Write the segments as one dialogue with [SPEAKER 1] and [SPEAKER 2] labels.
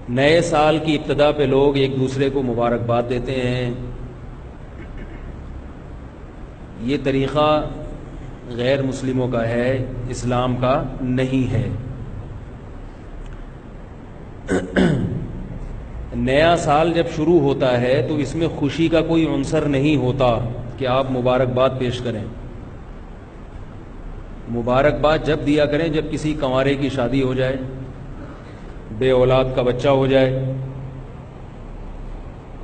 [SPEAKER 1] نئے سال کی ابتدا پہ لوگ ایک دوسرے کو مبارکباد دیتے ہیں. یہ طریقہ غیر مسلموں کا ہے، اسلام کا نہیں ہے. نیا سال جب شروع ہوتا ہے تو اس میں خوشی کا کوئی عنصر نہیں ہوتا کہ آپ مبارکباد پیش کریں. مبارکباد جب دیا کریں جب کسی کنوارے کی شادی ہو جائے، بے اولاد کا بچہ ہو جائے.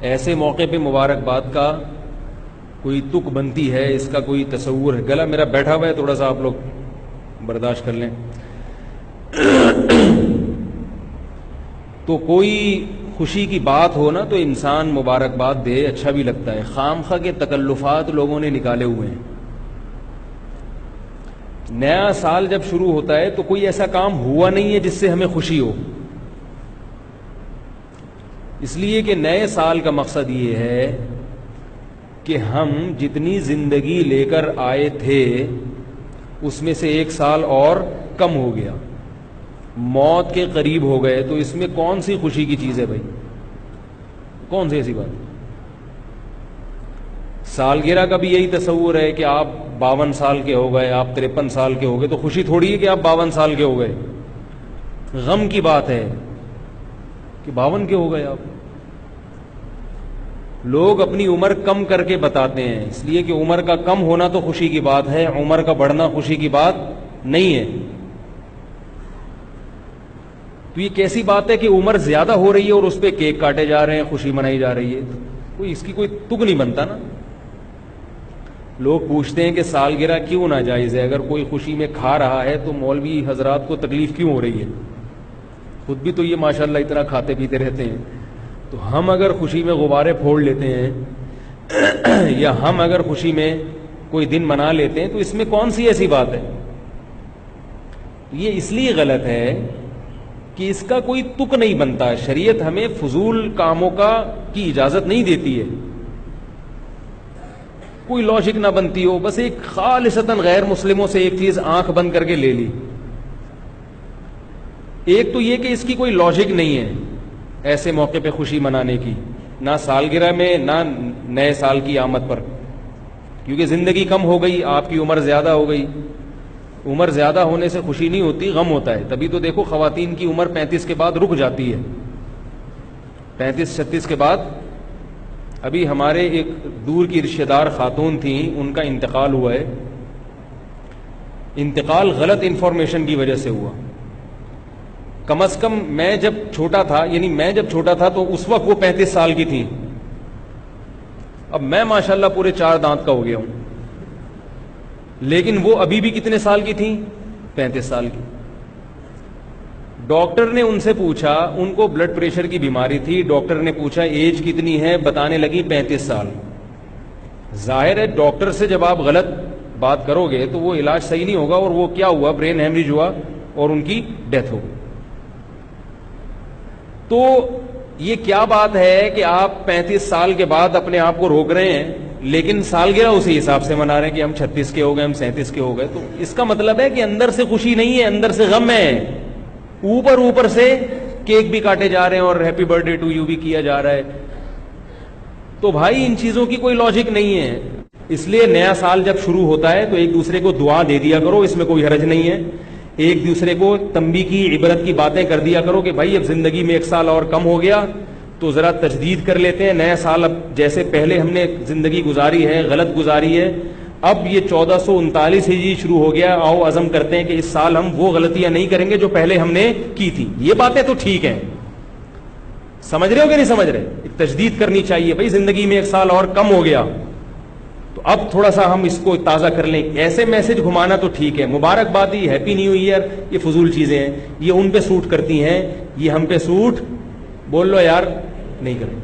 [SPEAKER 1] ایسے موقع پہ مبارکباد کا کوئی تک بنتی ہے، اس کا کوئی تصور ہے. گلا میرا بیٹھا ہوا ہے، تھوڑا سا آپ لوگ برداشت کر لیں. تو کوئی خوشی کی بات ہو نا تو انسان مبارکباد دے، اچھا بھی لگتا ہے. خام خواہ کے تکلفات لوگوں نے نکالے ہوئے ہیں. نیا سال جب شروع ہوتا ہے تو کوئی ایسا کام ہوا نہیں ہے جس سے ہمیں خوشی ہو. اس لیے کہ نئے سال کا مقصد یہ ہے کہ ہم جتنی زندگی لے کر آئے تھے اس میں سے ایک سال اور کم ہو گیا، موت کے قریب ہو گئے. تو اس میں کون سی خوشی کی چیز ہے بھائی؟ کون سی ایسی بات؟ سالگرہ کا بھی یہی تصور ہے کہ آپ 52 سال کے ہو گئے، آپ 53 سال کے ہو گئے. تو خوشی تھوڑی ہے کہ آپ 52 سال کے ہو گئے. غم کی بات ہے کہ 52 کے ہو گئے آپ. لوگ اپنی عمر کم کر کے بتاتے ہیں، اس لیے کہ عمر کا کم ہونا تو خوشی کی بات ہے، عمر کا بڑھنا خوشی کی بات نہیں ہے. تو یہ کیسی بات ہے کہ عمر زیادہ ہو رہی ہے اور اس پہ کیک کاٹے جا رہے ہیں، خوشی منائی جا رہی ہے؟ کوئی اس کی کوئی تک نہیں بنتا نا. لوگ پوچھتے ہیں کہ سالگرہ کیوں ناجائز ہے؟ اگر کوئی خوشی میں کھا رہا ہے تو مولوی حضرات کو تکلیف کیوں ہو رہی ہے؟ خود بھی تو یہ ماشاءاللہ اتنا کھاتے پیتے رہتے ہیں. تو ہم اگر خوشی میں غبارے پھوڑ لیتے ہیں یا ہم اگر خوشی میں کوئی دن منا لیتے ہیں تو اس میں کون سی ایسی بات ہے؟ یہ اس لیے غلط ہے کہ اس کا کوئی تک نہیں بنتا. شریعت ہمیں فضول کاموں کی اجازت نہیں دیتی ہے. کوئی لاجک نہ بنتی ہو، بس ایک خالصتاً غیر مسلموں سے ایک چیز آنکھ بند کر کے لے لی. ایک تو یہ کہ اس کی کوئی لاجک نہیں ہے ایسے موقع پہ خوشی منانے کی، نہ سالگرہ میں نہ نئے سال کی آمد پر، کیونکہ زندگی کم ہو گئی، آپ کی عمر زیادہ ہو گئی. عمر زیادہ ہونے سے خوشی نہیں ہوتی، غم ہوتا ہے. تبھی تو دیکھو خواتین کی عمر 35 کے بعد رک جاتی ہے. 35-36 کے بعد. ابھی ہمارے ایک دور کی رشتہ دار خاتون تھیں، ان کا انتقال ہوا ہے. انتقال غلط انفارمیشن کی وجہ سے ہوا. کم از کم میں جب چھوٹا تھا تو اس وقت وہ 35 سال کی تھیں. اب میں ماشاءاللہ پورے 4 دانت کا ہو گیا ہوں، لیکن وہ ابھی بھی کتنے سال کی تھیں؟ 35 سال کی. ڈاکٹر نے ان سے پوچھا، ان کو بلڈ پریشر کی بیماری تھی. ڈاکٹر نے پوچھا ایج کتنی ہے؟ بتانے لگی 35 سال. ظاہر ہے ڈاکٹر سے جب آپ غلط بات کرو گے تو وہ علاج صحیح نہیں ہوگا. اور وہ کیا ہوا؟ برین ہیمریج ہوا اور ان کی ڈیتھ ہو گئی. تو یہ کیا بات ہے کہ آپ 35 سال کے بعد اپنے آپ کو روک رہے ہیں لیکن سالگرہ اسی حساب سے منا رہے ہیں کہ ہم 36 کے ہو گئے، ہم 37 کے ہو گئے. تو اس کا مطلب ہے کہ اندر سے خوشی نہیں ہے، اندر سے غم ہے. اوپر سے کیک بھی کاٹے جا رہے ہیں اور happy birthday to you بھی کیا جا رہا ہے. تو بھائی ان چیزوں کی کوئی لاجک نہیں ہے. اس لیے نیا سال جب شروع ہوتا ہے تو ایک دوسرے کو دعا دے دیا کرو، اس میں کوئی حرج نہیں ہے. ایک دوسرے کو تنبیہ کی، عبرت کی باتیں کر دیا کرو کہ بھائی اب زندگی میں ایک سال اور کم ہو گیا تو ذرا تجدید کر لیتے ہیں. نیا سال اب جیسے پہلے ہم نے زندگی گزاری ہے غلط گزاری ہے، اب یہ 1439 ہجری شروع ہو گیا، آؤ عزم کرتے ہیں کہ اس سال ہم وہ غلطیاں نہیں کریں گے جو پہلے ہم نے کی تھی. یہ باتیں تو ٹھیک ہیں، سمجھ رہے ہو کہ نہیں سمجھ رہے؟ ایک تجدید کرنی چاہیے. بھائی زندگی میں ایک سال اور کم ہو گیا تو اب تھوڑا سا ہم اس کو تازہ کر لیں. ایسے میسج گھمانا تو ٹھیک ہے، مبارکبادی، ہیپی نیو ایئر، یہ فضول چیزیں ہیں. یہ ان پہ سوٹ کرتی ہیں، یہ ہم پہ سوٹ بول لو یار نہیں کریں.